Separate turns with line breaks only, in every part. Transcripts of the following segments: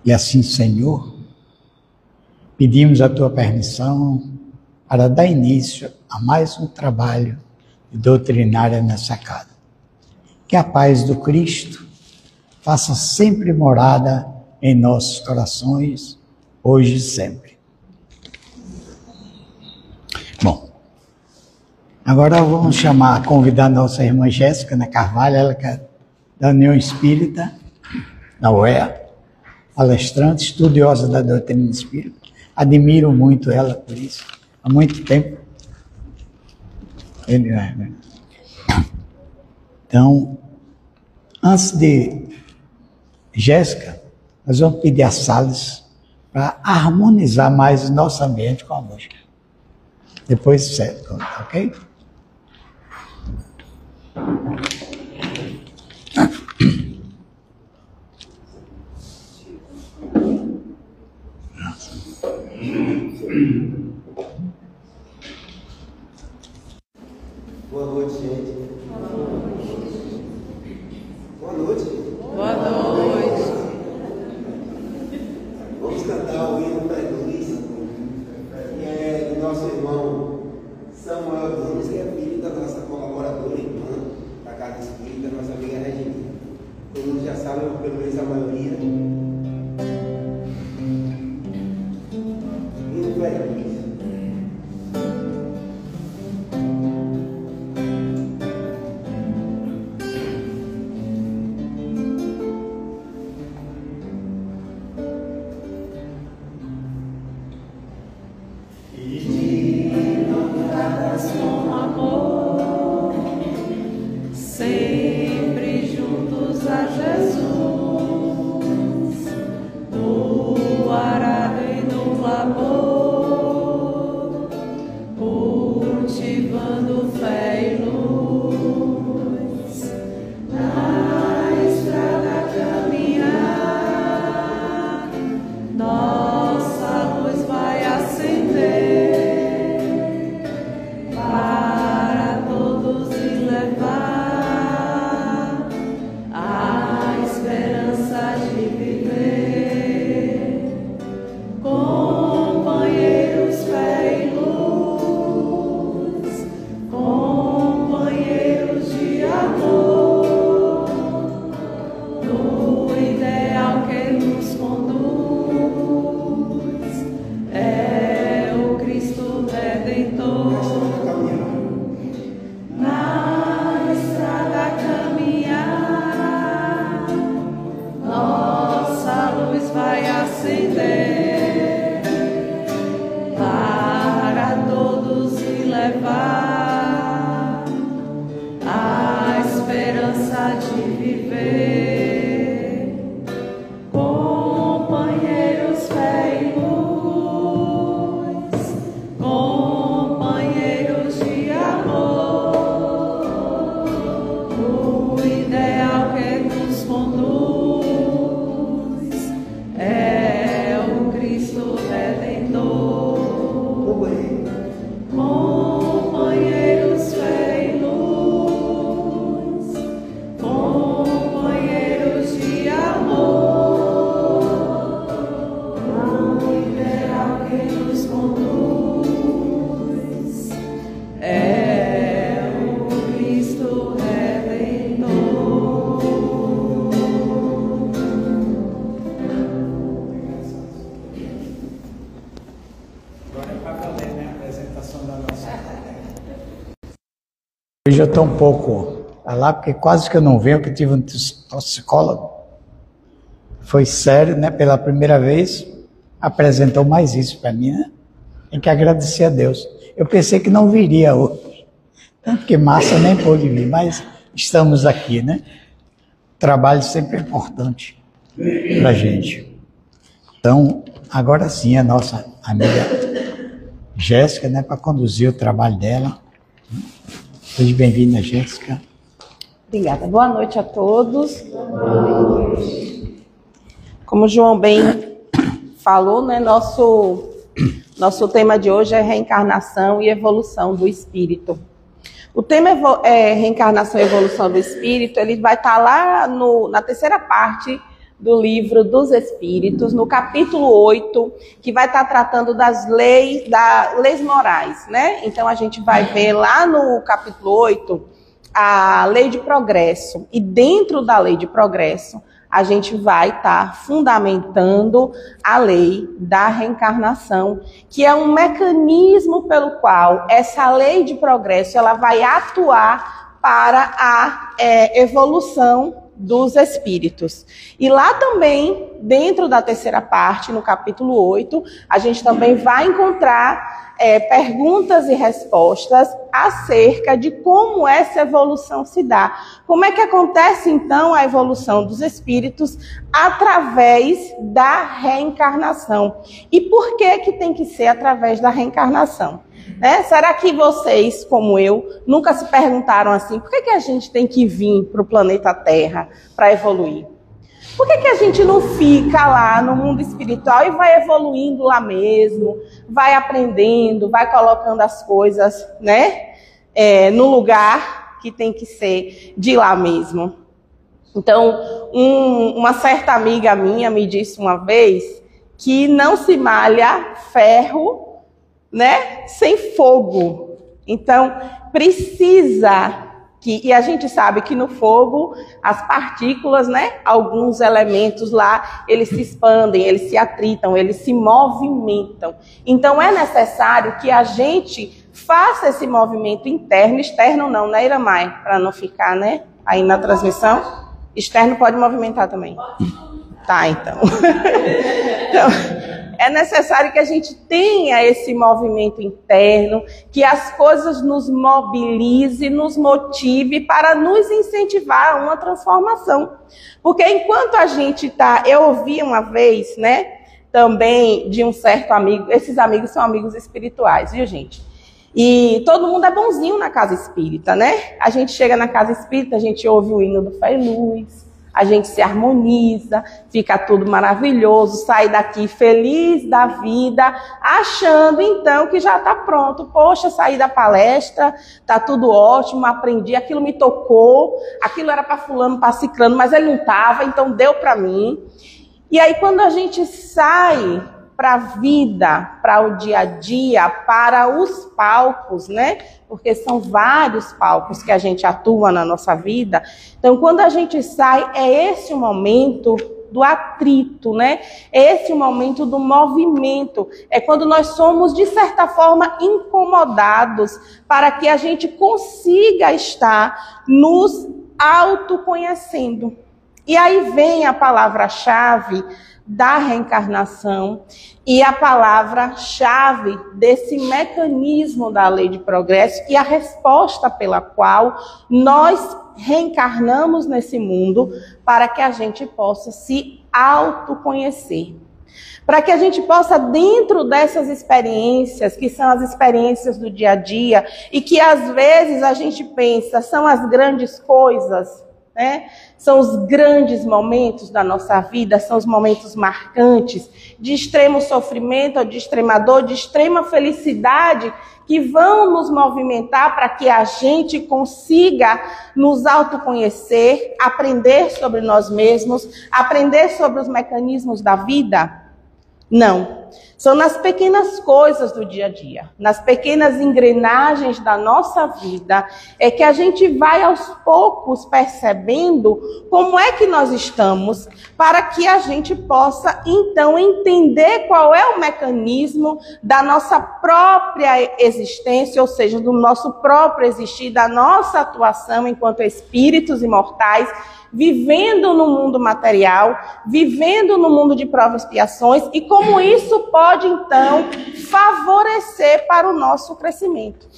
E assim, Senhor, pedimos a tua permissão para dar início a mais um trabalho doutrinário nessa casa. Que a paz do Cristo faça sempre morada em nossos corações, hoje e sempre. Bom, agora vamos convidar a nossa irmã Jéssica Carvalho, ela que é da União Espírita, da UEA, palestrante, estudiosa da doutrina espírita. Admiro muito ela por isso, há muito tempo. Então, antes de Jéssica, nós vamos pedir a Salles para harmonizar mais o nosso ambiente com a música. Depois, ok?
Boa noite, gente. Boa noite.
Boa noite.
Vamos cantar o hino da Luísa, que é do nosso irmão Samuel Gomes, que é filho da nossa colaboradora irmã da Casa Espírita, nossa amiga Regina. Todo mundo já sabe, pelo menos a maioria. Hino da Luísa.
Hoje eu estou um pouco lá, porque quase que eu não venho, porque eu tive um psicólogo. Foi sério, né? Pela primeira vez, apresentou mais isso para mim, né? Tem que agradecer a Deus. Eu pensei que não viria hoje. Tanto que massa nem pôde vir, mas estamos aqui, né? Trabalho sempre é importante para a gente. Então, agora sim, a nossa amiga Jéssica, né? Para conduzir o trabalho dela. Seja bem-vinda, Jéssica.
Obrigada. Boa noite a todos. Como o João bem falou, né, nosso tema de hoje é reencarnação e evolução do espírito. O tema é reencarnação e evolução do espírito, ele vai estar lá na terceira parte do Livro dos Espíritos, no capítulo 8, que vai estar tratando das leis morais, né? Então a gente vai ver lá no capítulo 8 a lei de progresso. E dentro da lei de progresso, a gente vai estar fundamentando a lei da reencarnação, que é um mecanismo pelo qual essa lei de progresso ela vai atuar para a evolução dos espíritos. E lá também, dentro da terceira parte, no capítulo 8, a gente também vai encontrar perguntas e respostas acerca de como essa evolução se dá. Como é que acontece, então, a evolução dos espíritos através da reencarnação? E por que tem que ser através da reencarnação? Será que vocês, como eu, nunca se perguntaram assim, por que a gente tem que vir para o planeta Terra para evoluir? Por que a gente não fica lá no mundo espiritual e vai evoluindo lá mesmo, vai aprendendo, vai colocando as coisas, no lugar que tem que ser de lá mesmo? Então, uma certa amiga minha me disse uma vez que não se malha ferro, sem fogo. Então, precisa e a gente sabe que no fogo, as partículas, alguns elementos lá, eles se expandem, eles se atritam, eles se movimentam. Então, é necessário que a gente faça esse movimento interno, externo não, né, Iramai? Para não ficar, aí na transmissão. Externo pode movimentar também. Tá, então. É necessário que a gente tenha esse movimento interno, que as coisas nos mobilize, nos motive para nos incentivar a uma transformação. Porque enquanto a gente está... Eu ouvi uma vez, também de um certo amigo, esses amigos são amigos espirituais, viu, gente? E todo mundo é bonzinho na casa espírita, A gente chega na casa espírita, a gente ouve o hino do Fé e Luz, a gente se harmoniza, fica tudo maravilhoso, sai daqui feliz da vida, achando então que já está pronto. Poxa, saí da palestra, está tudo ótimo, aprendi, aquilo me tocou, aquilo era para fulano, para ciclano, mas ele não estava, então deu para mim. E aí quando a gente sai para a vida, para o dia a dia, para os palcos, porque são vários palcos que a gente atua na nossa vida. Então, quando a gente sai, é esse o momento do atrito, É esse o momento do movimento. É quando nós somos, de certa forma, incomodados para que a gente consiga estar nos autoconhecendo. E aí vem a palavra-chave da reencarnação e a palavra-chave desse mecanismo da lei de progresso e a resposta pela qual nós reencarnamos nesse mundo para que a gente possa se autoconhecer. Para que a gente possa, dentro dessas experiências, que são as experiências do dia a dia, e que às vezes a gente pensa, são as grandes coisas, São os grandes momentos da nossa vida, são os momentos marcantes, de extremo sofrimento, de extrema dor, de extrema felicidade, que vão nos movimentar para que a gente consiga nos autoconhecer, aprender sobre nós mesmos, aprender sobre os mecanismos da vida? Não. São nas pequenas coisas do dia a dia, nas pequenas engrenagens da nossa vida, é que a gente vai aos poucos percebendo como é que nós estamos, para que a gente possa, então, entender qual é o mecanismo da nossa própria existência, ou seja, do nosso próprio existir, da nossa atuação enquanto espíritos imortais, vivendo no mundo material, vivendo no mundo de provas e expiações, e como isso pode, então, favorecer para o nosso crescimento.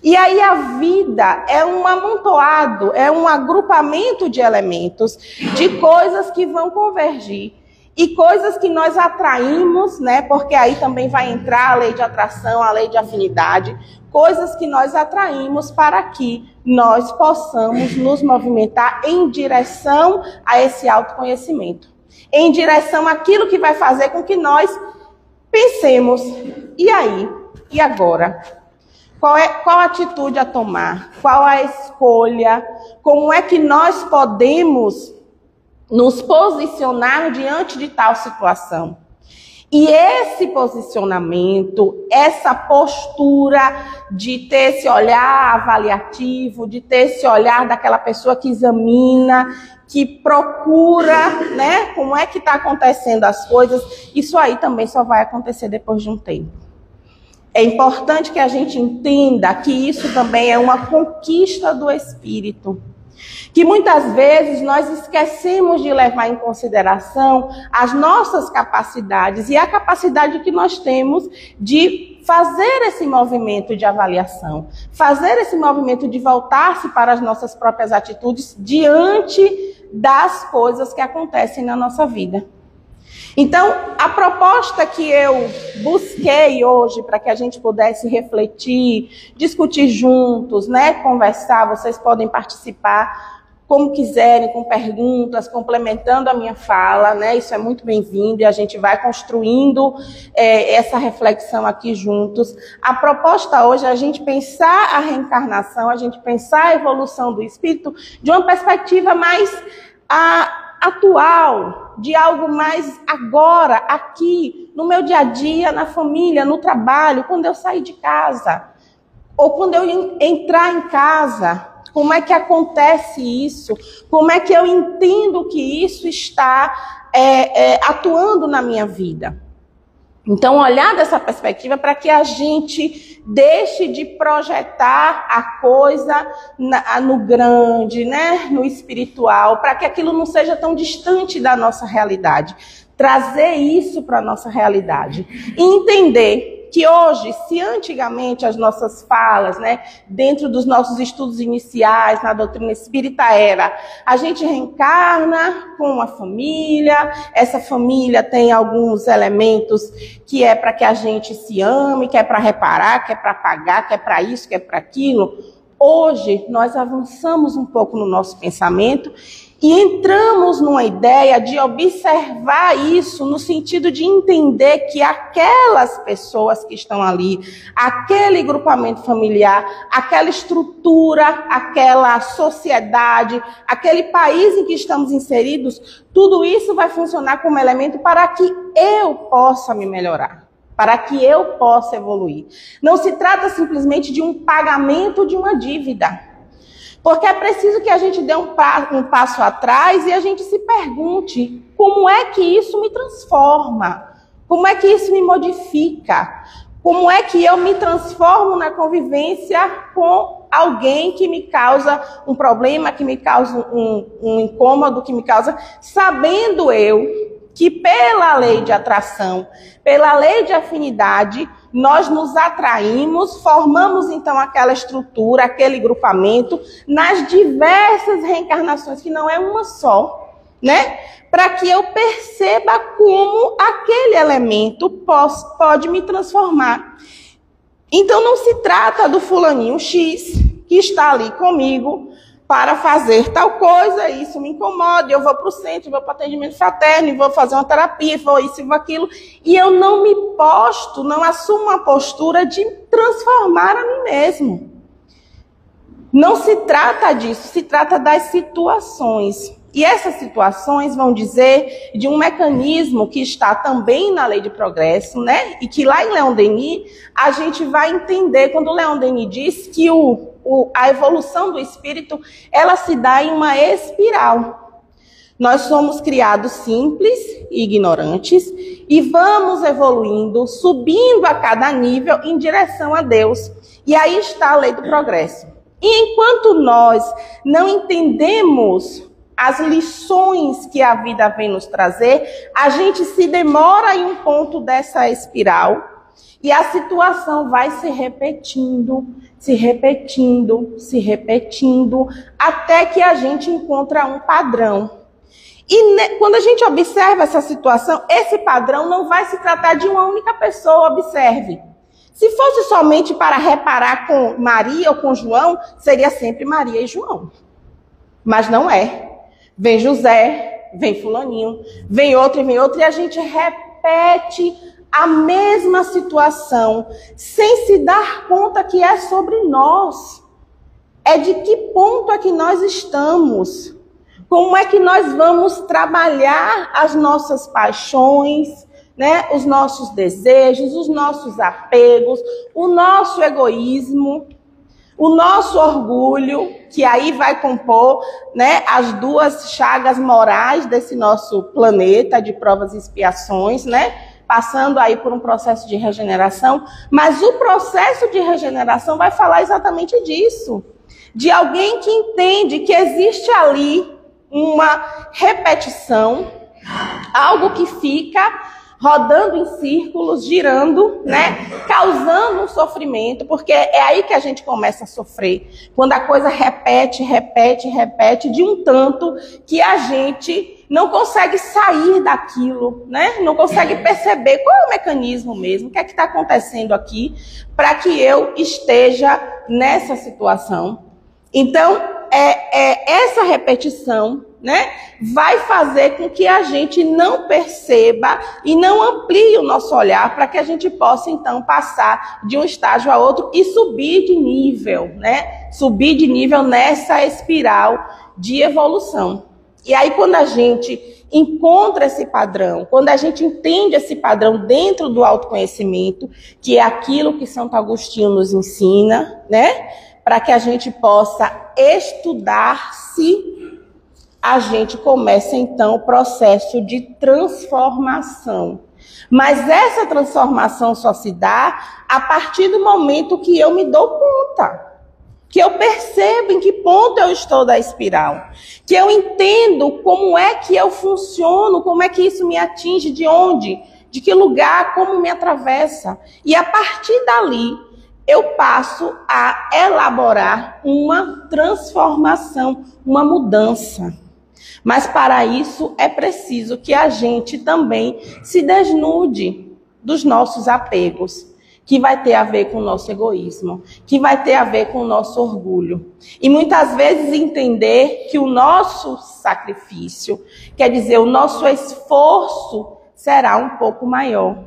E aí a vida é um amontoado, é um agrupamento de elementos, de coisas que vão convergir. E coisas que nós atraímos, porque aí também vai entrar a lei de atração, a lei de afinidade, coisas que nós atraímos para que nós possamos nos movimentar em direção a esse autoconhecimento. Em direção àquilo que vai fazer com que nós pensemos, e aí? E agora? Qual a atitude a tomar? Qual a escolha? Como é que nós podemos nos posicionar diante de tal situação. E esse posicionamento, essa postura de ter esse olhar avaliativo, de ter esse olhar daquela pessoa que examina, que procura, né, como é que está acontecendo as coisas, isso aí também só vai acontecer depois de um tempo. É importante que a gente entenda que isso também é uma conquista do espírito. Que muitas vezes nós esquecemos de levar em consideração as nossas capacidades e a capacidade que nós temos de fazer esse movimento de avaliação, fazer esse movimento de voltar-se para as nossas próprias atitudes diante das coisas que acontecem na nossa vida. Então, a proposta que eu busquei hoje para que a gente pudesse refletir, discutir juntos, né, conversar, vocês podem participar como quiserem, com perguntas, complementando a minha fala, né? Isso é muito bem-vindo e a gente vai construindo essa reflexão aqui juntos. A proposta hoje é a gente pensar a reencarnação, a gente pensar a evolução do espírito de uma perspectiva mais atual, de algo mais agora, aqui, no meu dia a dia, na família, no trabalho, quando eu sair de casa, ou quando eu entrar em casa. Como é que acontece isso? Como é que eu entendo que isso está atuando na minha vida? Então, olhar dessa perspectiva para que a gente deixe de projetar a coisa no grande, né? No espiritual, para que aquilo não seja tão distante da nossa realidade. Trazer isso para a nossa realidade. E entender que hoje, se antigamente as nossas falas, né, dentro dos nossos estudos iniciais, na doutrina espírita a gente reencarna com uma família, essa família tem alguns elementos que é para que a gente se ame, que é para reparar, que é para pagar, que é para isso, que é para aquilo. Hoje, nós avançamos um pouco no nosso pensamento e entramos numa ideia de observar isso no sentido de entender que aquelas pessoas que estão ali, aquele grupamento familiar, aquela estrutura, aquela sociedade, aquele país em que estamos inseridos, tudo isso vai funcionar como elemento para que eu possa me melhorar, para que eu possa evoluir. Não se trata simplesmente de um pagamento de uma dívida. Porque é preciso que a gente dê um passo atrás e a gente se pergunte como é que isso me transforma? Como é que isso me modifica? Como é que eu me transformo na convivência com alguém que me causa um problema, que me causa um incômodo, que me causa, sabendo eu que pela lei de atração, pela lei de afinidade, nós nos atraímos, formamos então aquela estrutura, aquele grupamento, nas diversas reencarnações, que não é uma só, né? Para que eu perceba como aquele elemento pode me transformar. Então não se trata do fulaninho X que está ali comigo para fazer tal coisa, isso me incomoda, eu vou para o centro, vou para o atendimento fraterno, vou fazer uma terapia, vou isso e vou aquilo, e eu não me posto, não assumo uma postura de transformar a mim mesmo. Não se trata disso, se trata das situações. E essas situações vão dizer de um mecanismo que está também na lei de progresso, né? E que lá em Leon Denis a gente vai entender quando Leon Denis diz que a evolução do espírito, ela se dá em uma espiral. Nós somos criados simples e ignorantes e vamos evoluindo, subindo a cada nível em direção a Deus. E aí está a lei do progresso. E enquanto nós não entendemos as lições que a vida vem nos trazer, a gente se demora em um ponto dessa espiral e a situação vai se repetindo, se repetindo, se repetindo, até que a gente encontra um padrão. E quando a gente observa essa situação, esse padrão não vai se tratar de uma única pessoa, observe. Se fosse somente para reparar com Maria ou com João, seria sempre Maria e João. Mas não é. Vem José, vem fulaninho, vem outro, e a gente repete a mesma situação, sem se dar conta que é sobre nós. É de que ponto é que nós estamos. Como é que nós vamos trabalhar as nossas paixões, né? Os nossos desejos, os nossos apegos, o nosso egoísmo, o nosso orgulho, que aí vai compor, né, as duas chagas morais desse nosso planeta de provas e expiações, né? Passando aí por um processo de regeneração. Mas o processo de regeneração vai falar exatamente disso. De alguém que entende que existe ali uma repetição, algo que fica rodando em círculos, girando, né? Causando um sofrimento, porque é aí que a gente começa a sofrer. Quando a coisa repete, de um tanto que a gente não consegue sair daquilo, né? Não consegue perceber qual é o mecanismo mesmo, o que é que está acontecendo aqui para que eu esteja nessa situação. Então, essa repetição, né, vai fazer com que a gente não perceba e não amplie o nosso olhar para que a gente possa, então, passar de um estágio a outro e subir de nível, né? Subir de nível nessa espiral de evolução. E aí, quando a gente encontra esse padrão, quando a gente entende esse padrão dentro do autoconhecimento, que é aquilo que Santo Agostinho nos ensina, né? Para que a gente possa estudar-se, a gente começa, então, o processo de transformação. Mas essa transformação só se dá a partir do momento que eu me dou conta, que eu percebo em que ponto eu estou da espiral, que eu entendo como é que eu funciono, como é que isso me atinge, de onde, de que lugar, como me atravessa. E a partir dali, eu passo a elaborar uma transformação, uma mudança. Mas para isso é preciso que a gente também se desnude dos nossos apegos, que vai ter a ver com o nosso egoísmo, que vai ter a ver com o nosso orgulho. E muitas vezes entender que o nosso sacrifício, quer dizer, o nosso esforço será um pouco maior.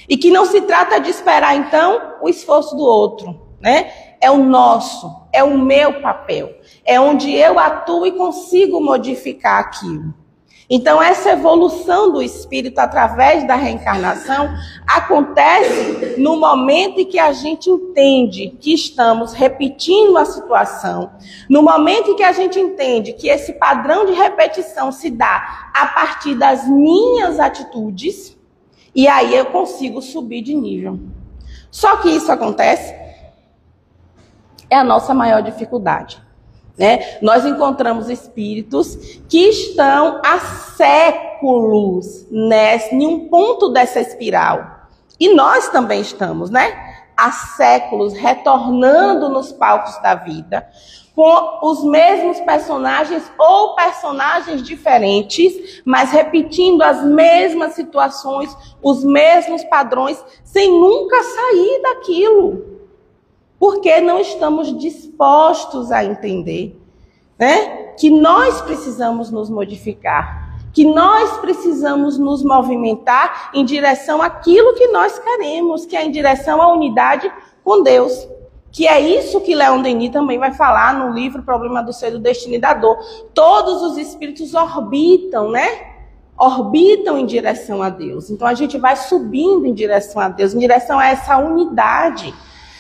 E que não se trata de esperar, então, o esforço do outro, né? É o nosso, é o meu papel. É onde eu atuo e consigo modificar aquilo. Então, essa evolução do espírito através da reencarnação acontece no momento em que a gente entende que estamos repetindo a situação, no momento em que a gente entende que esse padrão de repetição se dá a partir das minhas atitudes, e aí eu consigo subir de nível. Só que isso acontece, é a nossa maior dificuldade, né? Nós encontramos espíritos que estão há séculos em um ponto dessa espiral. E nós também estamos, né? Há séculos retornando nos palcos da vida, com os mesmos personagens ou personagens diferentes, mas repetindo as mesmas situações, os mesmos padrões, sem nunca sair daquilo. Porque não estamos dispostos a entender, né, que nós precisamos nos modificar, que nós precisamos nos movimentar em direção àquilo que nós queremos, que é em direção à unidade com Deus. Que é isso que Leon Denis também vai falar no livro Problema do Ser, do Destino e da Dor. Todos os espíritos orbitam, né? Orbitam em direção a Deus. Então a gente vai subindo em direção a Deus, em direção a essa unidade.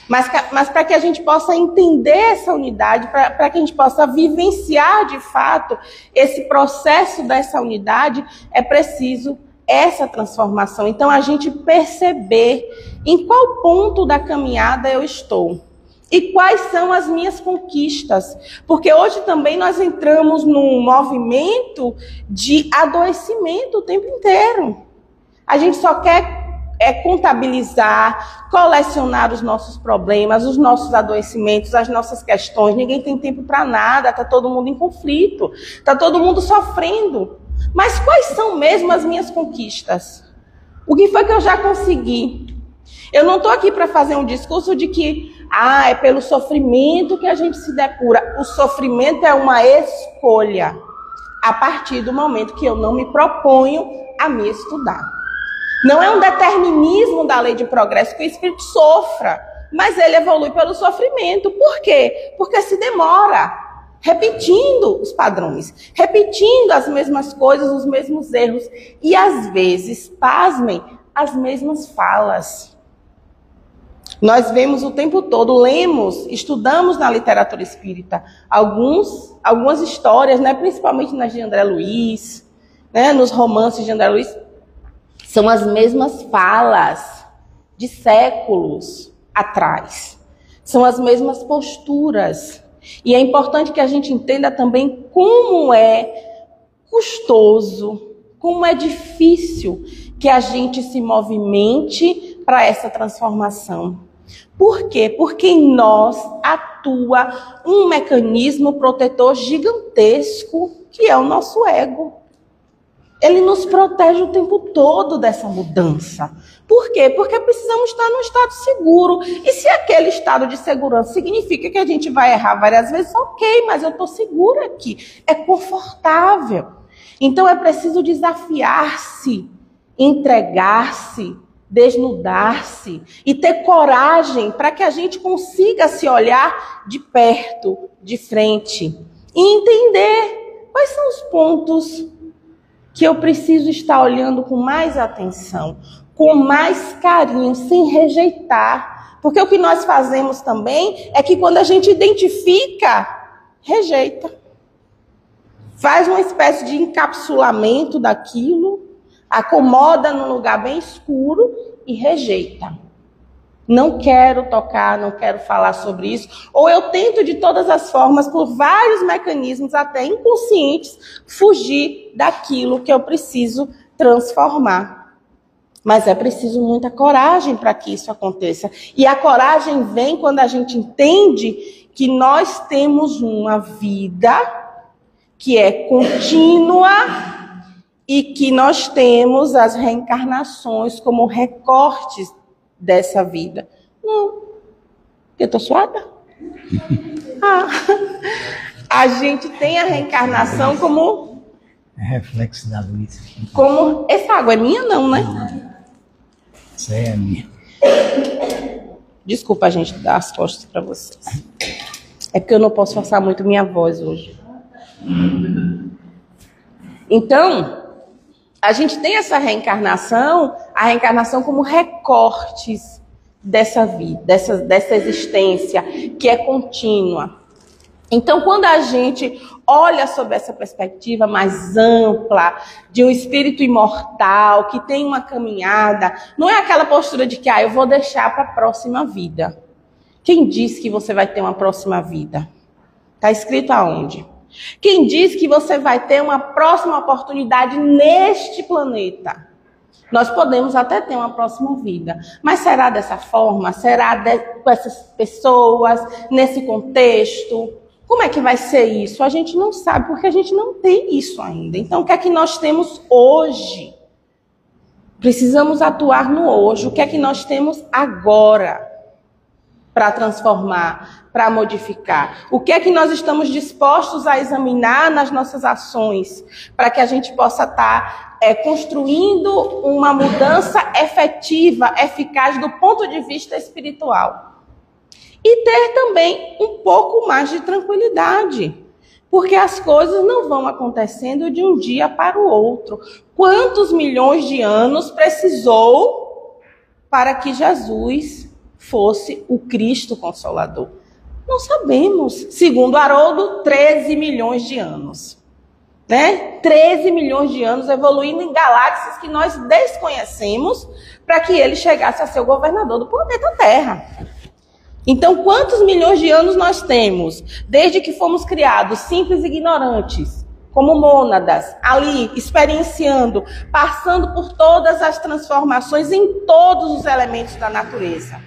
Mas para que a gente possa entender essa unidade, para que a gente possa vivenciar de fato esse processo dessa unidade, é preciso essa transformação. Então a gente perceber em qual ponto da caminhada eu estou. E quais são as minhas conquistas? Porque hoje também nós entramos num movimento de adoecimento o tempo inteiro. A gente só quer contabilizar, colecionar os nossos problemas, os nossos adoecimentos, as nossas questões. Ninguém tem tempo para nada, está todo mundo em conflito, está todo mundo sofrendo. Mas quais são mesmo as minhas conquistas? O que foi que eu já consegui? Eu não estou aqui para fazer um discurso de que é pelo sofrimento que a gente se depura. O sofrimento é uma escolha a partir do momento que eu não me proponho a me estudar. Não é um determinismo da lei de progresso que o espírito sofra, mas ele evolui pelo sofrimento. Por quê? Porque se demora. repetindo os padrões, repetindo as mesmas coisas, os mesmos erros e, às vezes, pasmem, as mesmas falas. Nós vemos o tempo todo, lemos, estudamos na literatura espírita algumas histórias, né, principalmente nas de André Luiz, né, nos romances de André Luiz, são as mesmas falas de séculos atrás. São as mesmas posturas. E é importante que a gente entenda também como é custoso, como é difícil que a gente se movimente para essa transformação. Por quê? Porque em nós atua um mecanismo protetor gigantesco, que é o nosso ego. Ele nos protege o tempo todo dessa mudança. Por quê? Porque precisamos estar num estado seguro. E se aquele estado de segurança significa que a gente vai errar várias vezes, ok, mas eu estou segura aqui. É confortável. Então é preciso desafiar-se, entregar-se, desnudar-se e ter coragem para que a gente consiga se olhar de perto, de frente e entender quais são os pontos que eu preciso estar olhando com mais atenção, com mais carinho, sem rejeitar. Porque o que nós fazemos também é que quando a gente identifica, rejeita. Faz uma espécie de encapsulamento daquilo, acomoda num lugar bem escuro e rejeita. Não quero tocar, não quero falar sobre isso. Ou eu tento de todas as formas, por vários mecanismos, até inconscientes, fugir daquilo que eu preciso transformar. Mas é preciso muita coragem para que isso aconteça. E a coragem vem quando a gente entende que nós temos uma vida que é contínua e que nós temos as reencarnações como recortes dessa vida. Não. Porque eu tô suada? A gente tem a reencarnação como...
É reflexo da luz.
Como... Essa água é minha não, né?
Essa aí é minha.
Desculpa, gente, dar as costas para vocês. É porque eu não posso forçar muito minha voz hoje. Então, a gente tem essa reencarnação, a reencarnação como recortes dessa vida, dessa existência que é contínua. Então, quando a gente olha sob essa perspectiva mais ampla, de um espírito imortal, que tem uma caminhada, não é aquela postura de que eu vou deixar para a próxima vida. Quem diz que você vai ter uma próxima vida? Está escrito aonde? Quem diz que você vai ter uma próxima oportunidade neste planeta? Nós podemos até ter uma próxima vida, mas será dessa forma? Será com essas pessoas, nesse contexto? Como é que vai ser isso? A gente não sabe, porque a gente não tem isso ainda. Então, o que é que nós temos hoje? Precisamos atuar no hoje. O que é que nós temos agora para transformar, para modificar? O que é que nós estamos dispostos a examinar nas nossas ações para que a gente possa estar construindo uma mudança efetiva, eficaz do ponto de vista espiritual? E ter também um pouco mais de tranquilidade, porque as coisas não vão acontecendo de um dia para o outro. Quantos milhões de anos precisou para que Jesus fosse o Cristo Consolador? Não sabemos. Segundo Haroldo, 13 milhões de anos. Né? 13 milhões de anos evoluindo em galáxias que nós desconhecemos para que ele chegasse a ser o governador do planeta Terra. Então, quantos milhões de anos nós temos? Desde que fomos criados, simples e ignorantes, como mônadas, ali, experienciando, passando por todas as transformações em todos os elementos da natureza.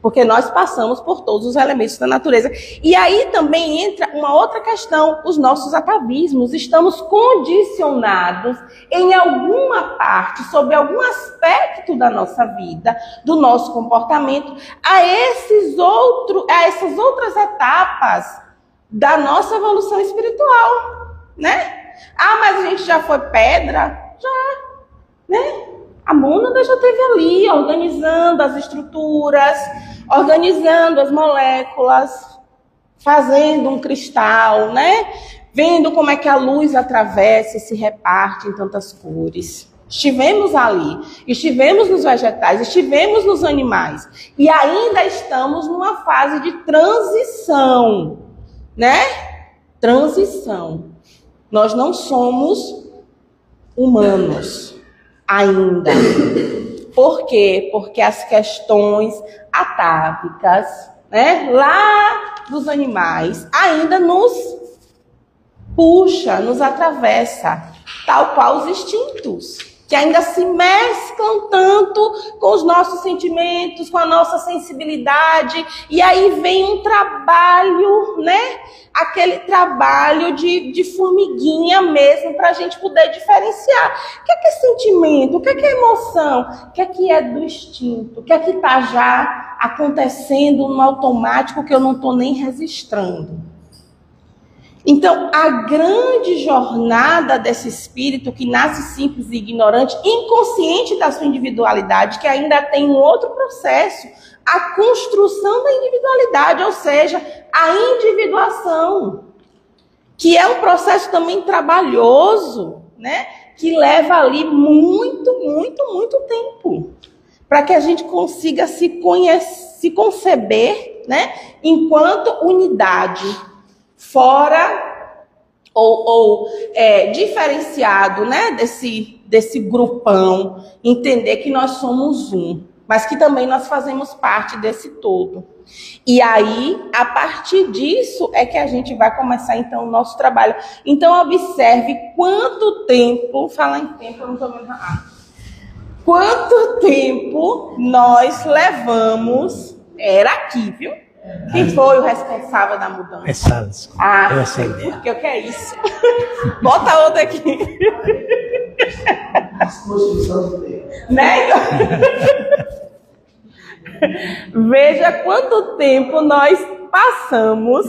Porque nós passamos por todos os elementos da natureza. E aí também entra uma outra questão, os nossos atavismos. Estamos condicionados em alguma parte, sobre algum aspecto da nossa vida, do nosso comportamento, a essas outras etapas da nossa evolução espiritual, né? Mas a gente já foi pedra? Já, né? A mônada já esteve ali, organizando as estruturas, organizando as moléculas, fazendo um cristal, né? Vendo como é que a luz atravessa e se reparte em tantas cores. Estivemos ali, estivemos nos vegetais, estivemos nos animais. E ainda estamos numa fase de transição, né? Transição. Nós não somos humanos ainda. Por quê? Porque as questões atávicas, né, lá dos animais, ainda nos puxa, nos atravessa, tal qual os instintos, que ainda se mesclam tanto com os nossos sentimentos, com a nossa sensibilidade, e aí vem um trabalho, né? Aquele trabalho de formiguinha mesmo, para a gente poder diferenciar. O que é sentimento? O que é emoção? O que é do instinto? O que está já acontecendo no automático que eu não estou nem registrando? Então, a grande jornada desse espírito que nasce simples e ignorante, inconsciente da sua individualidade, que ainda tem um outro processo, a construção da individualidade, ou seja, a individuação, que é um processo também trabalhoso, né? Que leva ali muito tempo, para que a gente consiga se conceber, né? Enquanto unidade, fora ou diferenciado, né, desse grupão, entender que nós somos um, mas que também nós fazemos parte desse todo. E aí, a partir disso, é que a gente vai começar, então, o nosso trabalho. Então, observe quanto tempo, falar em tempo, eu não estou vendo quanto tempo nós levamos, era aqui, viu? Quem foi o responsável da mudança?
É Salles.
Eu aceitei. Porque o que é isso? Bota outra aqui. Né? Veja quanto tempo nós passamos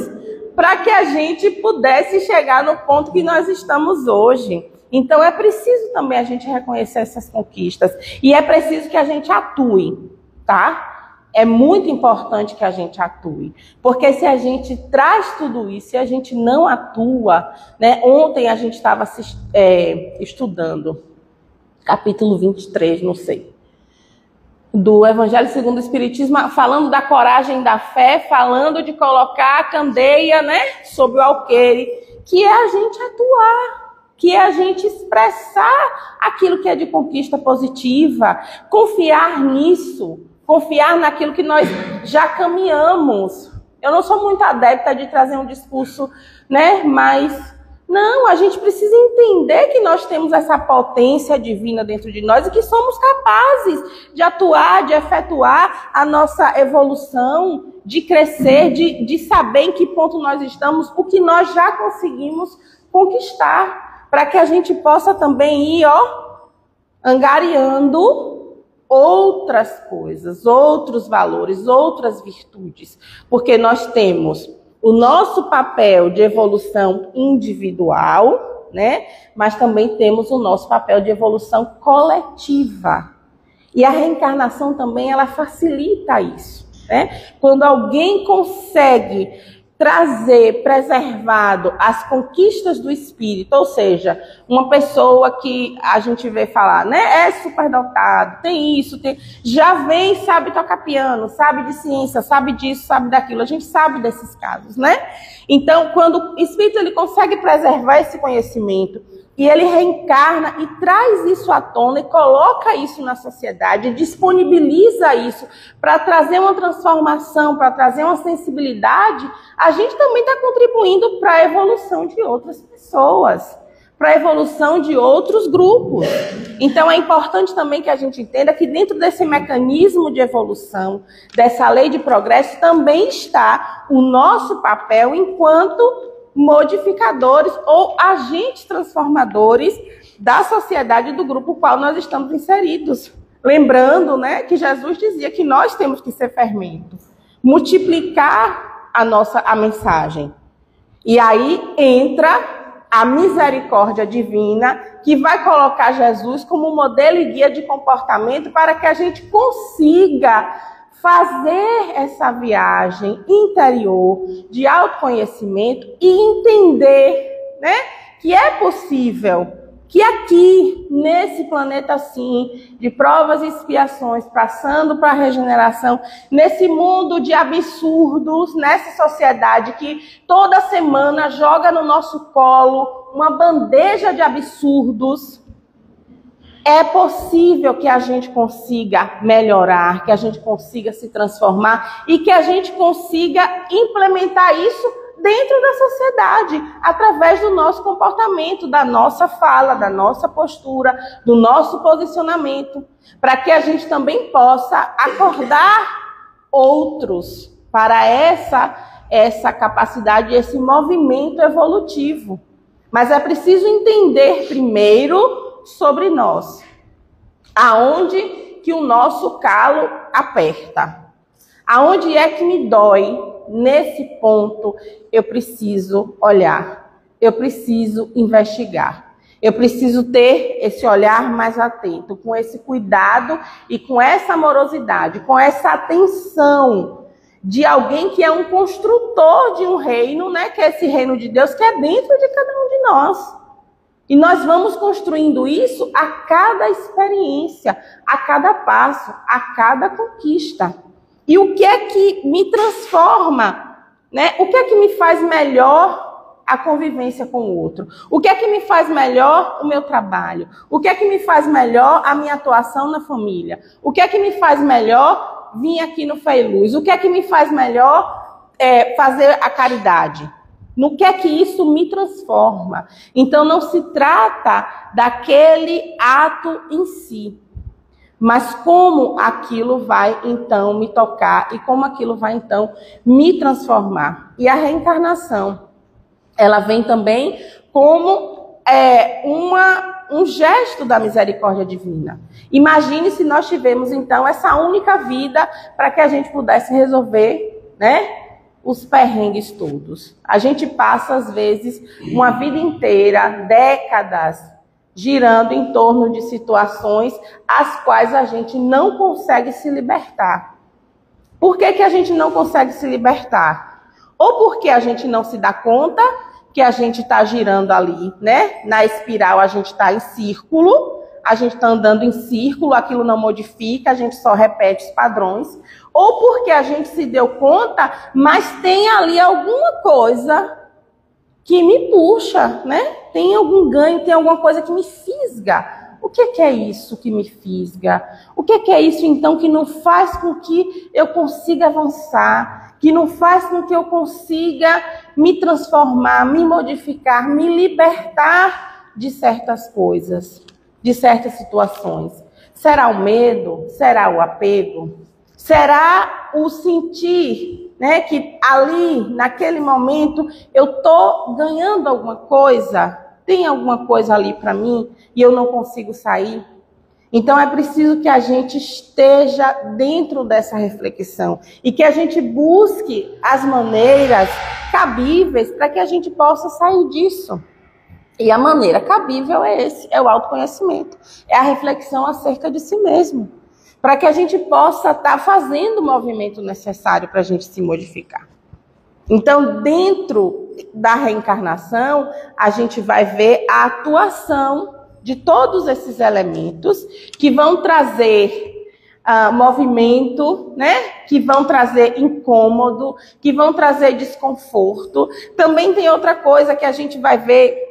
para que a gente pudesse chegar no ponto que nós estamos hoje. Então é preciso também a gente reconhecer essas conquistas. E é preciso que a gente atue, tá? É muito importante que a gente atue, porque se a gente traz tudo isso, se a gente não atua, né? Ontem a gente estava estudando capítulo 23, não sei, do Evangelho segundo o Espiritismo, falando da coragem da fé, falando de colocar a candeia, né, sobre o alqueire, que é a gente atuar, que é a gente expressar aquilo que é de conquista positiva, confiar nisso, confiar naquilo que nós já caminhamos. Eu não sou muito adepta de trazer um discurso, né? Mas, não, a gente precisa entender que nós temos essa potência divina dentro de nós e que somos capazes de atuar, de efetuar a nossa evolução, de crescer, de saber em que ponto nós estamos, o que nós já conseguimos conquistar, para que a gente possa também ir, angariando outras coisas, outros valores, outras virtudes, porque nós temos o nosso papel de evolução individual, né? Mas também temos o nosso papel de evolução coletiva. E a reencarnação também, ela facilita isso, né? Quando alguém consegue trazer preservado as conquistas do espírito, ou seja, uma pessoa que a gente vê falar, né, é superdotado, tem isso, já vem, sabe tocar piano, sabe de ciência, sabe disso, sabe daquilo, a gente sabe desses casos, né? Então, quando o espírito ele consegue preservar esse conhecimento e ele reencarna e traz isso à tona e coloca isso na sociedade, disponibiliza isso para trazer uma transformação, para trazer uma sensibilidade, a gente também está contribuindo para a evolução de outras pessoas, para a evolução de outros grupos. Então é importante também que a gente entenda que dentro desse mecanismo de evolução, dessa lei de progresso, também está o nosso papel enquanto modificadores ou agentes transformadores da sociedade do grupo qual nós estamos inseridos. Lembrando, né, que Jesus dizia que nós temos que ser fermento, multiplicar a mensagem. E aí entra a misericórdia divina, que vai colocar Jesus como modelo e guia de comportamento para que a gente consiga fazer essa viagem interior de autoconhecimento e entender, né, que é possível, que aqui, nesse planeta assim, de provas e expiações, passando para a regeneração, nesse mundo de absurdos, nessa sociedade que toda semana joga no nosso colo uma bandeja de absurdos, é possível que a gente consiga melhorar, que a gente consiga se transformar e que a gente consiga implementar isso dentro da sociedade, através do nosso comportamento, da nossa fala, da nossa postura, do nosso posicionamento, para que a gente também possa acordar outros para essa capacidade, esse movimento evolutivo. Mas é preciso entender primeiro sobre nós, aonde que o nosso calo aperta, aonde é que me dói. Nesse ponto, eu preciso olhar, eu preciso investigar, eu preciso ter esse olhar mais atento, com esse cuidado e com essa amorosidade, com essa atenção de alguém que é um construtor de um reino, né? Que é esse reino de Deus que é dentro de cada um de nós. E nós vamos construindo isso a cada experiência, a cada passo, a cada conquista. E o que é que me transforma, né? O que é que me faz melhor a convivência com o outro? O que é que me faz melhor o meu trabalho? O que é que me faz melhor a minha atuação na família? O que é que me faz melhor vir aqui no Fé e Luz? O que é que me faz melhor fazer a caridade? No que é que isso me transforma? Então não se trata daquele ato em si, mas como aquilo vai, então, me tocar e como aquilo vai, então, me transformar. E a reencarnação, ela vem também como um gesto da misericórdia divina. Imagine se nós tivemos, então, essa única vida para que a gente pudesse resolver, né, os perrengues todos. A gente passa, às vezes, uma vida inteira, décadas, girando em torno de situações as quais a gente não consegue se libertar. Por que que a gente não consegue se libertar? Ou porque a gente não se dá conta que a gente está girando ali, né? Na espiral a gente está em círculo, a gente está andando em círculo, aquilo não modifica, a gente só repete os padrões. Ou porque a gente se deu conta, mas tem ali alguma coisa que me puxa, né? Tem algum ganho, tem alguma coisa que me fisga. O que é isso que me fisga? O que é isso, então, que não faz com que eu consiga avançar, que não faz com que eu consiga me transformar, me modificar, me libertar de certas coisas, de certas situações? Será o medo? Será o apego? Será o sentir, né, que ali, naquele momento, eu estou ganhando alguma coisa? Tem alguma coisa ali para mim e eu não consigo sair? Então é preciso que a gente esteja dentro dessa reflexão e que a gente busque as maneiras cabíveis para que a gente possa sair disso. E a maneira cabível é o autoconhecimento, é a reflexão acerca de si mesmo, para que a gente possa estar fazendo o movimento necessário para a gente se modificar. Então, dentro da reencarnação, a gente vai ver a atuação de todos esses elementos que vão trazer movimento, né? Que vão trazer incômodo, que vão trazer desconforto. Também tem outra coisa que a gente vai ver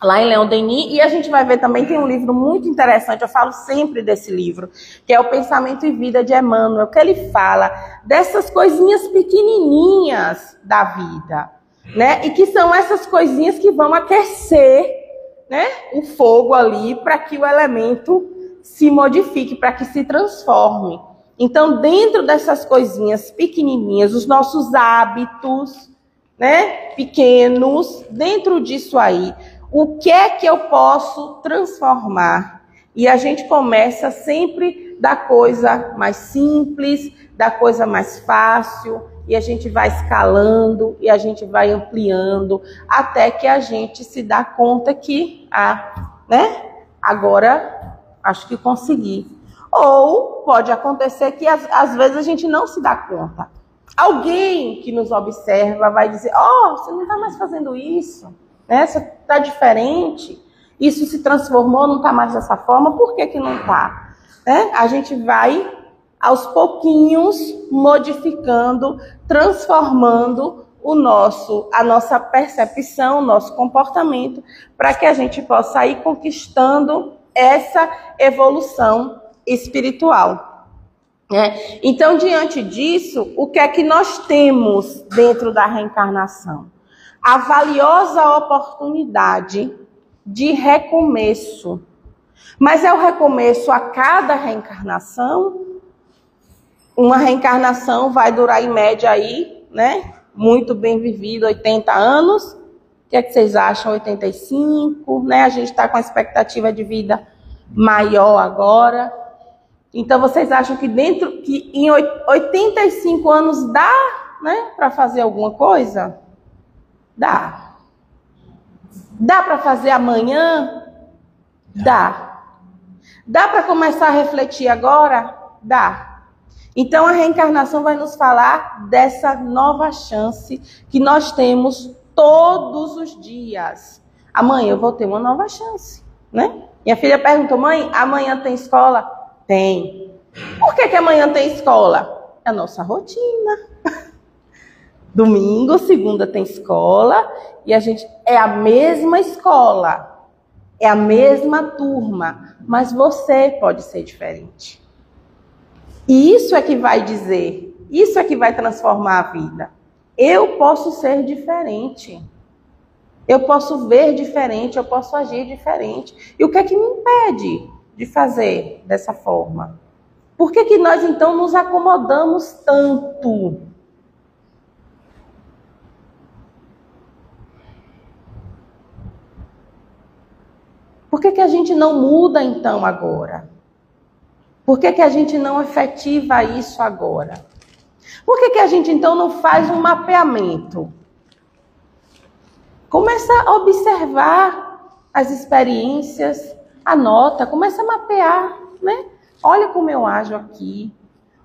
lá em Leon Denis, e a gente vai ver também, tem um livro muito interessante, eu falo sempre desse livro, que é o Pensamento e Vida de Emmanuel, que ele fala dessas coisinhas pequenininhas da vida, né? E que são essas coisinhas que vão aquecer, né, o fogo ali para que o elemento se modifique, para que se transforme. Então, dentro dessas coisinhas pequenininhas, os nossos hábitos, né, pequenos, dentro disso aí, o que é que eu posso transformar? E a gente começa sempre da coisa mais simples, da coisa mais fácil, e a gente vai escalando, e a gente vai ampliando, até que a gente se dá conta que, né, agora acho que consegui. Ou pode acontecer que às vezes a gente não se dá conta. Alguém que nos observa vai dizer, você não está mais fazendo isso, né? Você está diferente, isso se transformou, não está mais dessa forma, por que não está? Né? A gente vai, aos pouquinhos, modificando, transformando a nossa percepção, o nosso comportamento, para que a gente possa ir conquistando essa evolução espiritual. Então, diante disso, o que é que nós temos dentro da reencarnação? A valiosa oportunidade de recomeço. Mas é o recomeço a cada reencarnação? Uma reencarnação vai durar em média aí, né? Muito bem vivido, 80 anos. O que é que vocês acham? 85, né? A gente está com a expectativa de vida maior agora. Então, vocês acham que em 85 anos dá, né, para fazer alguma coisa? Dá. Dá para fazer amanhã? Dá. Dá para começar a refletir agora? Dá. Então, a reencarnação vai nos falar dessa nova chance que nós temos todos os dias. Amanhã eu vou ter uma nova chance, né? Minha filha perguntou, mãe, amanhã tem escola? Tem. Por que amanhã tem escola? É a nossa rotina. Domingo, segunda tem escola e é a mesma escola, é a mesma turma, mas você pode ser diferente. E isso é que vai dizer, isso é que vai transformar a vida. Eu posso ser diferente. Eu posso ver diferente, eu posso agir diferente. E o que é que me impede de fazer dessa forma? Por que nós, então, nos acomodamos tanto? Por que a gente não muda, então, agora? Por que a gente não efetiva isso agora? Por que a gente, então, não faz um mapeamento? Começa a observar as experiências, anota, começa a mapear, né? Olha como eu ajo aqui.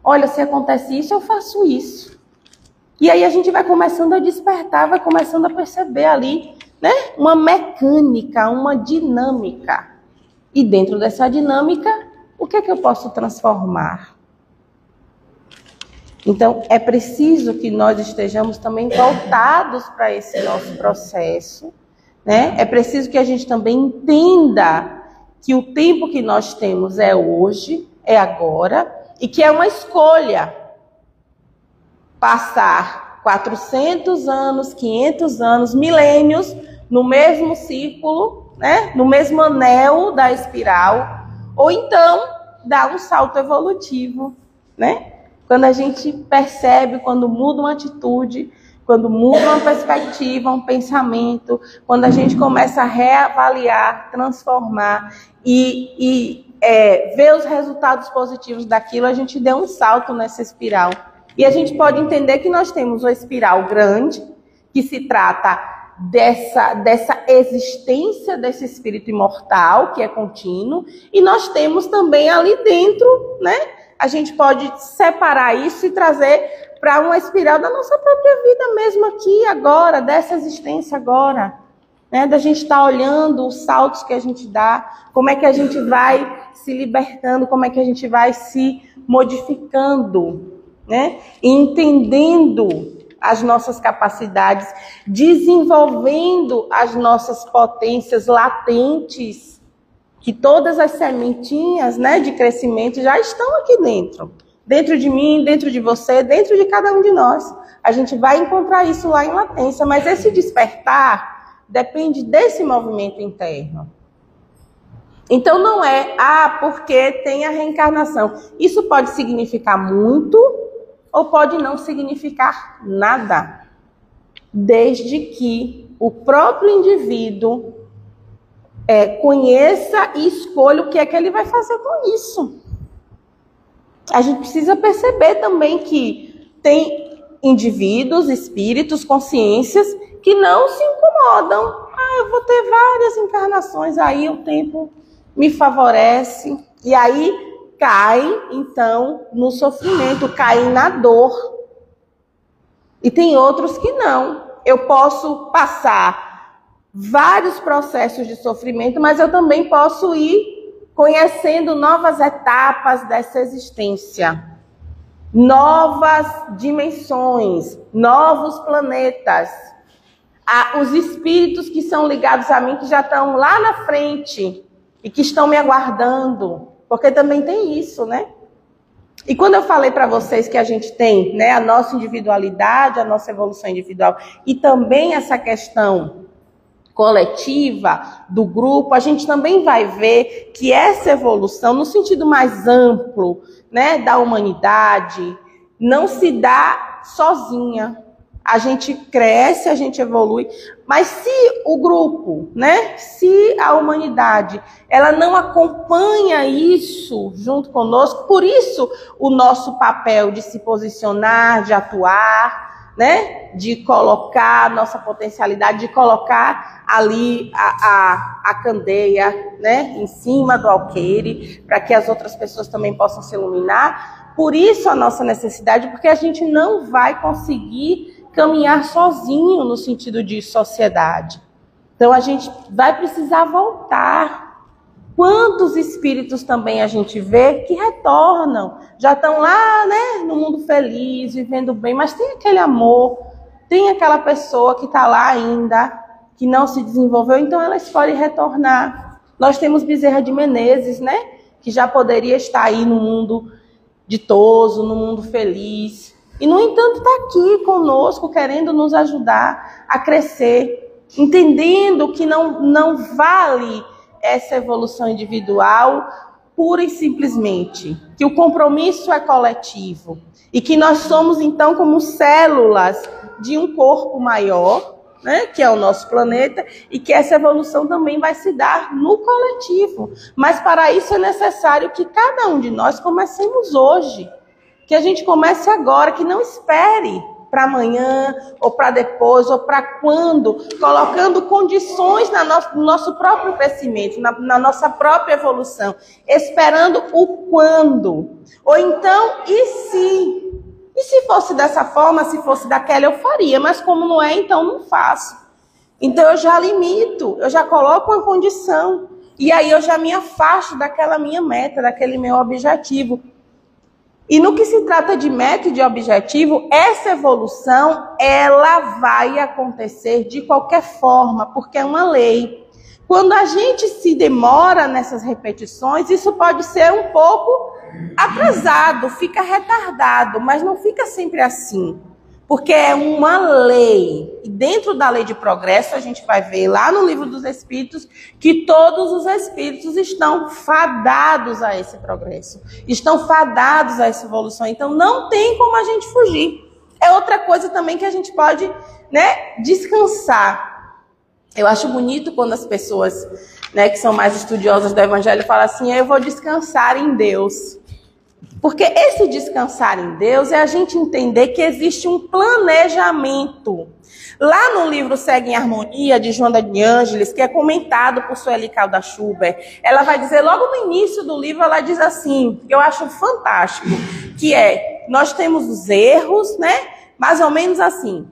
Olha, se acontece isso, eu faço isso. E aí a gente vai começando a despertar, vai começando a perceber ali, né? Uma mecânica, uma dinâmica. E dentro dessa dinâmica, o que é que eu posso transformar? Então, é preciso que nós estejamos também voltados para esse nosso processo, né? É preciso que a gente também entenda que o tempo que nós temos é hoje, é agora, e que é uma escolha. Passar 400 anos, 500 anos, milênios, no mesmo círculo, né? No mesmo anel da espiral, ou então dar um salto evolutivo, né? Quando a gente percebe, quando muda uma atitude, quando muda uma perspectiva, um pensamento, quando a gente começa a reavaliar, transformar e ver os resultados positivos daquilo, a gente deu um salto nessa espiral. E a gente pode entender que nós temos uma espiral grande, que se trata dessa existência desse espírito imortal, que é contínuo, e nós temos também ali dentro, né? A gente pode separar isso e trazer para uma espiral da nossa própria vida mesmo aqui, agora, dessa existência agora. Né? Da gente estar olhando os saltos que a gente dá, como é que a gente vai se libertando, como é que a gente vai se modificando, né? E entendendo as nossas capacidades, desenvolvendo as nossas potências latentes, que todas as sementinhas, né, de crescimento já estão aqui dentro. Dentro de mim, dentro de você, dentro de cada um de nós. A gente vai encontrar isso lá em latência, mas esse despertar depende desse movimento interno. Então não é, porque tem a reencarnação. Isso pode significar muito ou pode não significar nada. Desde que o próprio indivíduo conheça e escolha o que é que ele vai fazer com isso. A gente precisa perceber também que tem indivíduos, espíritos, consciências que não se incomodam. Eu vou ter várias encarnações, aí o tempo me favorece. E aí, caem, então, no sofrimento, caem na dor. E tem outros que não. Eu posso passar vários processos de sofrimento, mas eu também posso ir conhecendo novas etapas dessa existência, novas dimensões, novos planetas. Os espíritos que são ligados a mim, que já estão lá na frente e que estão me aguardando, porque também tem isso, né? E quando eu falei para vocês que a gente tem, né, a nossa individualidade, a nossa evolução individual e também essa questão coletiva do grupo, a gente também vai ver que essa evolução, no sentido mais amplo, né, da humanidade, não se dá sozinha. A gente cresce, a gente evolui, mas se o grupo, né, se a humanidade, ela não acompanha isso junto conosco, por isso o nosso papel de se posicionar, de atuar, né, de colocar a nossa potencialidade, de colocar ali a candeia, né, em cima do alqueire, para que as outras pessoas também possam se iluminar. Por isso a nossa necessidade, porque a gente não vai conseguir caminhar sozinho no sentido de sociedade. Então a gente vai precisar voltar. Quantos espíritos também a gente vê que retornam, já estão lá, né, no mundo feliz, vivendo bem, mas tem aquele amor, tem aquela pessoa que está lá ainda, que não se desenvolveu, então ela escolhe retornar. Nós temos Bezerra de Menezes, né, que já poderia estar aí no mundo ditoso, no mundo feliz, e, no entanto, está aqui conosco, querendo nos ajudar a crescer, entendendo que não vale essa evolução individual pura e simplesmente, que o compromisso é coletivo e que nós somos, então, como células de um corpo maior, né, que é o nosso planeta, e que essa evolução também vai se dar no coletivo. Mas, para isso, é necessário que cada um de nós comecemos hoje. Que a gente comece agora, que não espere para amanhã, ou para depois, ou para quando, colocando condições no nosso próprio crescimento, na nossa própria evolução, esperando o quando. Ou então, e se? E se fosse dessa forma, se fosse daquela, eu faria, mas como não é, então não faço. Então eu já limito, eu já coloco uma condição, e aí eu já me afasto daquela minha meta, daquele meu objetivo. E no que se trata de meta e de objetivo, essa evolução, ela vai acontecer de qualquer forma, porque é uma lei. Quando a gente se demora nessas repetições, isso pode ser um pouco atrasado, fica retardado, mas não fica sempre assim. Porque é uma lei. E dentro da lei de progresso, a gente vai ver lá no Livro dos Espíritos que todos os espíritos estão fadados a esse progresso. Estão fadados a essa evolução. Então, não tem como a gente fugir. É outra coisa também que a gente pode, né, descansar. Eu acho bonito quando as pessoas, né, que são mais estudiosas do Evangelho falam assim, eu vou descansar em Deus. Porque esse descansar em Deus é a gente entender que existe um planejamento. Lá no livro Segue em Harmonia, de Joana de Ângeles, que é comentado por Sueli Caldas Schubert, ela vai dizer, logo no início do livro, ela diz assim, que eu acho fantástico, que é, nós temos os erros, né? Mais ou menos assim.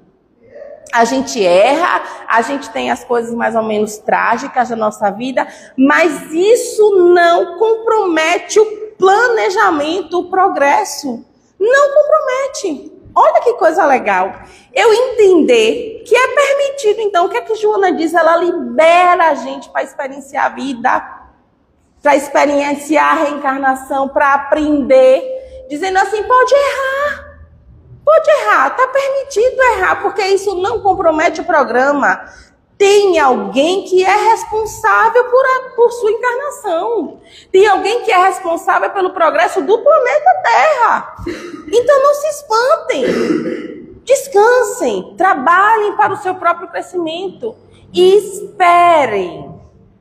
A gente erra, a gente tem as coisas mais ou menos trágicas da nossa vida, mas isso não compromete o planejamento, o progresso. Não compromete. Olha que coisa legal. Eu entender que é permitido, então, o que é que Joana diz? Ela libera a gente para experienciar a vida, para experienciar a reencarnação, para aprender, dizendo assim, pode errar. Pode errar, está permitido errar, porque isso não compromete o programa. Tem alguém que é responsável por sua encarnação. Tem alguém que é responsável pelo progresso do planeta Terra. Então não se espantem. Descansem. Trabalhem para o seu próprio crescimento. E esperem.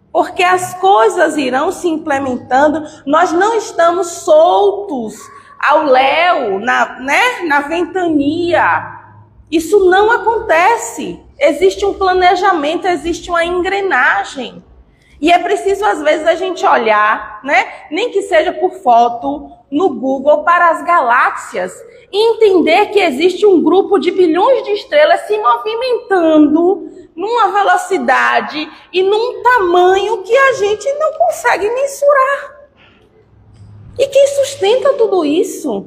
Porque as coisas irão se implementando. Nós não estamos soltos ao léu, na ventania. Isso não acontece. Existe um planejamento, existe uma engrenagem. E é preciso, às vezes, a gente olhar, né, nem que seja por foto, no Google, para as galáxias, e entender que existe um grupo de bilhões de estrelas se movimentando numa velocidade e num tamanho que a gente não consegue mensurar. E quem sustenta tudo isso?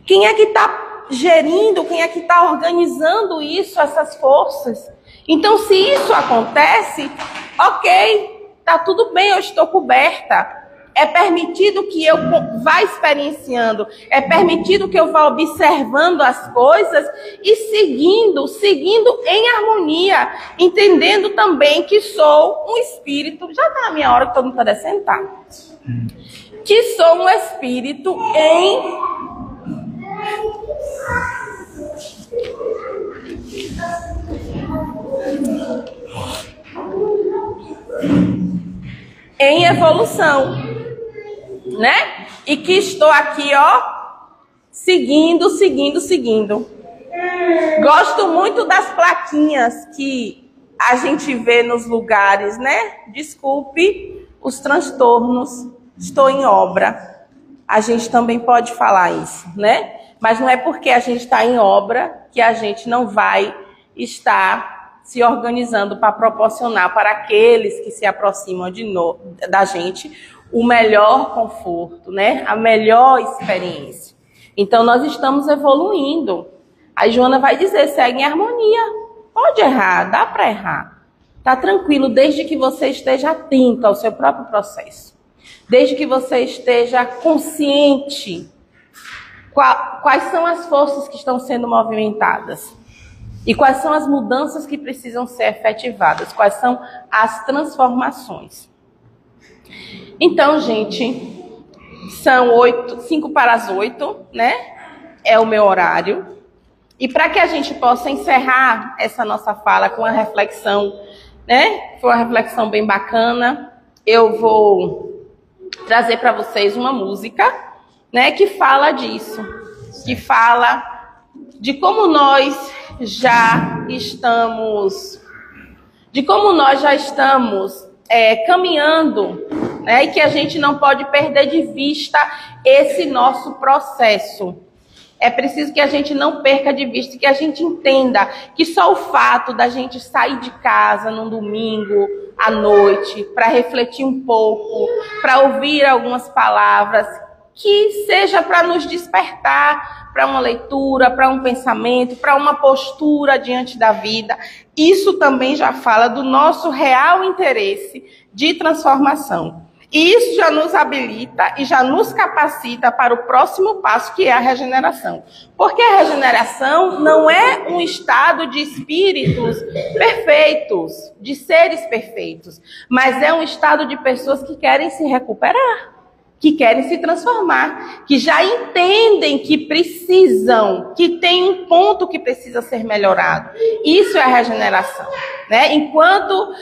Quem é que está gerindo, quem é que está organizando isso, essas forças? Então, se isso acontece, ok, está tudo bem, eu estou coberta. É permitido que eu vá experienciando, é permitido que eu vá observando as coisas e seguindo em harmonia, entendendo também que sou um espírito, já está na minha hora que todo mundo está descendo, tá? Que sou um espírito em evolução, né? E que estou aqui, ó, seguindo. Gosto muito das plaquinhas que a gente vê nos lugares, né? Desculpe os transtornos, estou em obra. A gente também pode falar isso, né? Mas não é porque a gente está em obra que a gente não vai estar se organizando para proporcionar para aqueles que se aproximam da gente o melhor conforto, né? A melhor experiência. Então, nós estamos evoluindo. A Joana vai dizer, segue em harmonia. Pode errar, dá para errar. Tá tranquilo, desde que você esteja atento ao seu próprio processo. Desde que você esteja consciente quais são as forças que estão sendo movimentadas. E quais são as mudanças que precisam ser efetivadas? Quais são as transformações? Então, gente, são 5 para as 8, né? É o meu horário. E para que a gente possa encerrar essa nossa fala com uma reflexão, né? Foi uma reflexão bem bacana. Eu vou trazer para vocês uma música, né? Que fala disso. Que fala de como nós já estamos caminhando, né? E que a gente não pode perder de vista esse nosso processo. É preciso que a gente não perca de vista, que a gente entenda que só o fato da gente sair de casa num domingo à noite para refletir um pouco, para ouvir algumas palavras, que seja para nos despertar para uma leitura, para um pensamento, para uma postura diante da vida. Isso também já fala do nosso real interesse de transformação. E isso já nos habilita e já nos capacita para o próximo passo, que é a regeneração. Porque a regeneração não é um estado de espíritos perfeitos, de seres perfeitos, mas é um estado de pessoas que querem se recuperar, que querem se transformar, que já entendem que precisam, que tem um ponto que precisa ser melhorado. Isso é a regeneração, né? Enquanto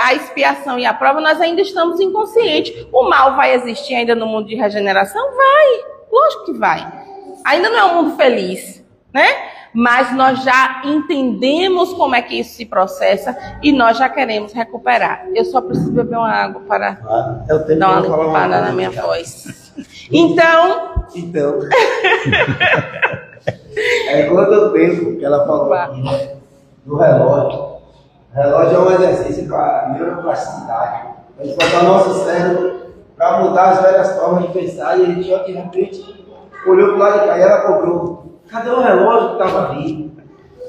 a expiação e a prova, nós ainda estamos inconscientes. O mal vai existir ainda no mundo de regeneração? Vai, lógico que vai. Ainda não é um mundo feliz, né? Mas nós já entendemos como é que isso se processa e nós já queremos recuperar. Eu só preciso beber uma água para dar uma limpada na minha voz. Então...
É quanto tempo que ela falou aqui, né? Do relógio. O relógio é um exercício para a neuroplasticidade. A gente botar o nosso cérebro para mudar as velhas formas de pensar, e a gente, de repente, olhou para o lado de cá e ela cobrou. Cadê o relógio que estava ali?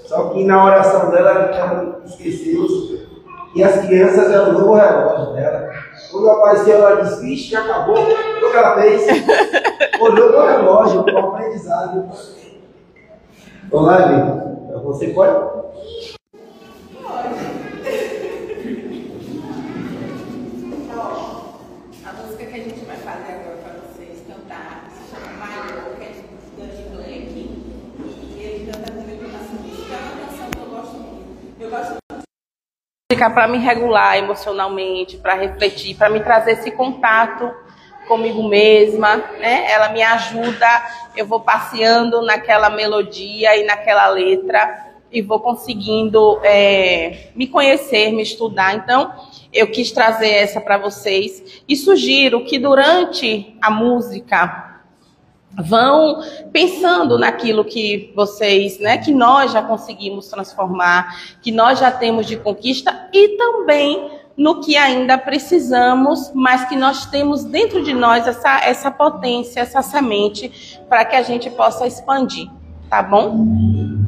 Só que na oração dela, ela esqueceu. E as crianças eram o novo relógio dela. Quando apareceu, ela disse: vixe, já acabou. O que ela fez? Olhou para o relógio, para o aprendizado. Vamos lá, Vitor. Você pode?
A música que a gente vai fazer agora para vocês cantar se chama Maior, que é de Dani Black. E ele canta comigo essa música. É uma canção que eu gosto muito. Eu gosto muito de música para me regular emocionalmente, para refletir, para me trazer esse contato comigo mesma, né? Ela me ajuda, eu vou passeando naquela melodia e naquela letra e vou conseguindo me conhecer, me estudar. Então, eu quis trazer essa para vocês e sugiro que durante a música vão pensando naquilo que vocês, né, que nós já conseguimos transformar, que nós já temos de conquista e também no que ainda precisamos, mas que nós temos dentro de nós essa potência, essa semente para que a gente possa expandir, tá bom?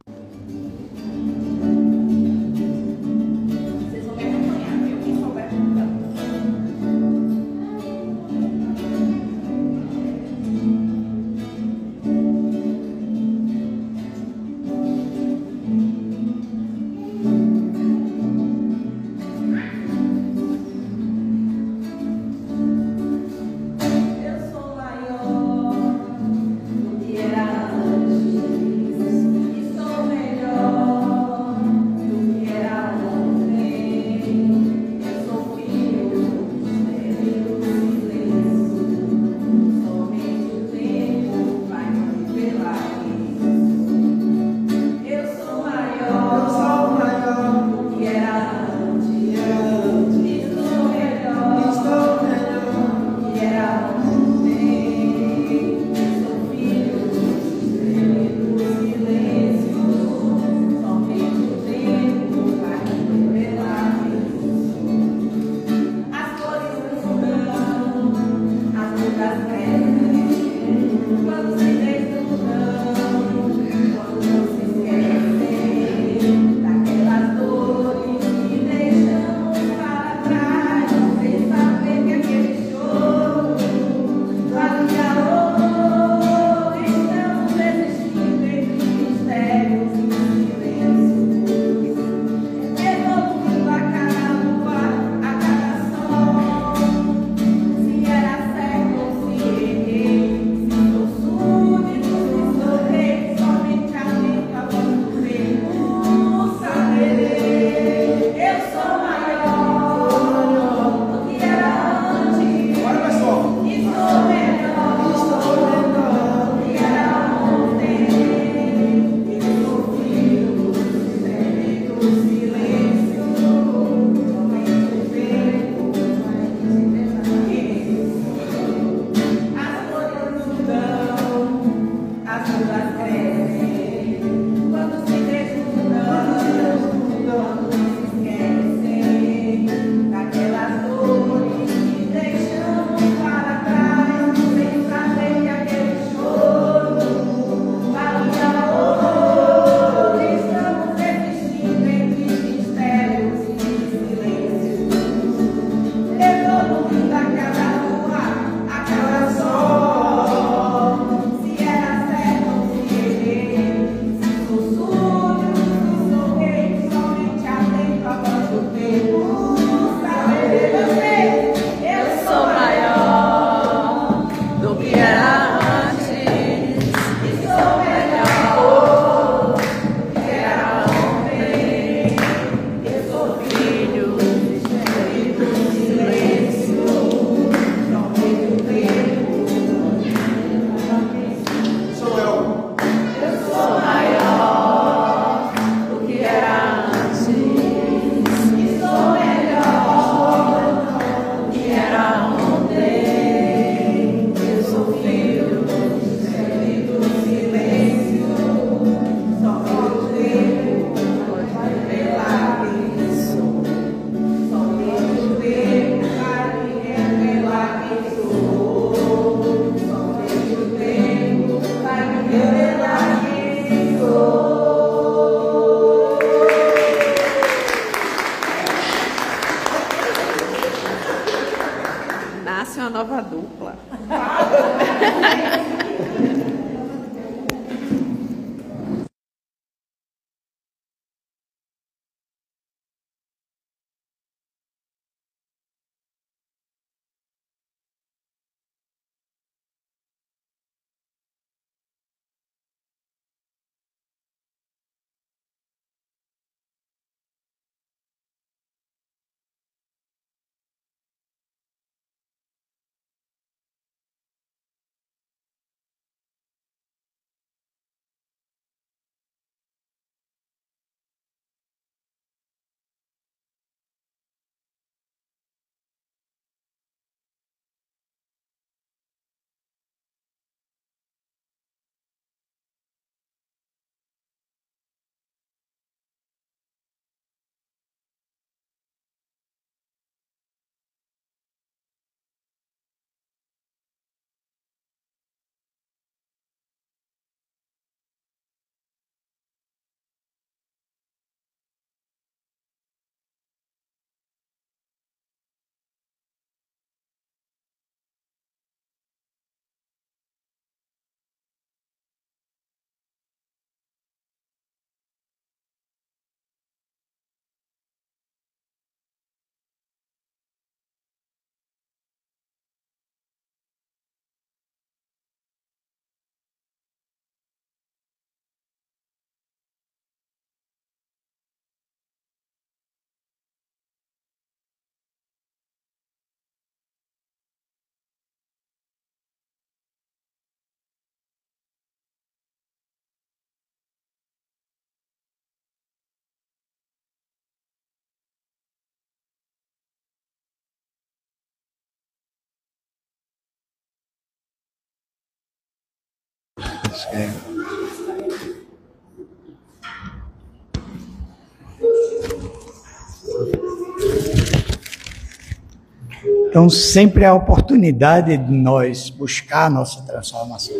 Então, sempre há oportunidade de nós buscar a nossa transformação.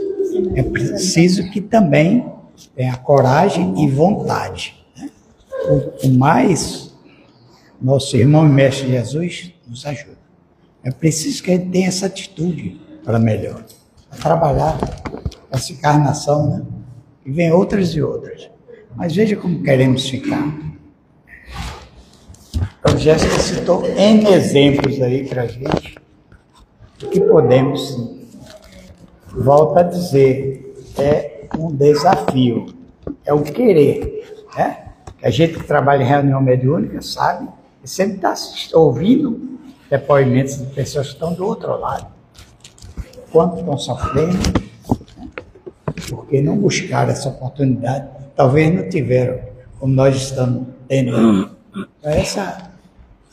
É preciso que também tenha coragem e vontade. Né? O mais, nosso irmão e mestre Jesus nos ajuda. É preciso que a gente tenha essa atitude para melhor. Para trabalhar essa encarnação, né? E vem outras e outras. Mas veja como queremos ficar. Então, Jéssica citou N exemplos aí para a gente do que podemos sim. Volto a dizer, é um desafio, é o querer, né? A gente que trabalha em reunião mediúnica sabe, e sempre está ouvindo depoimentos de pessoas que estão do outro lado. Quanto estão sofrendo, né? Porque não buscaram essa oportunidade, talvez não tiveram, como nós estamos tendo. Então, essa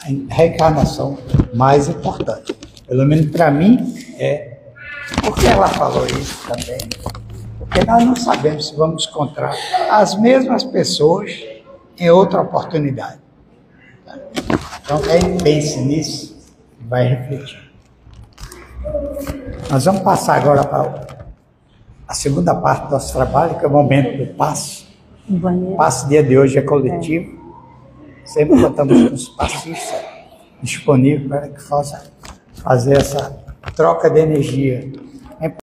é a reencarnação mais importante. Pelo menos para mim, é. Por que ela falou isso também? Porque nós não sabemos se vamos encontrar as mesmas pessoas em outra oportunidade. Então, quem pense nisso, vai refletir. Nós vamos passar agora para a segunda parte do nosso trabalho, que é o momento do passe. O passe dia de hoje é coletivo. Sempre contamos com os passistas disponíveis para que possa fazer essa troca de energia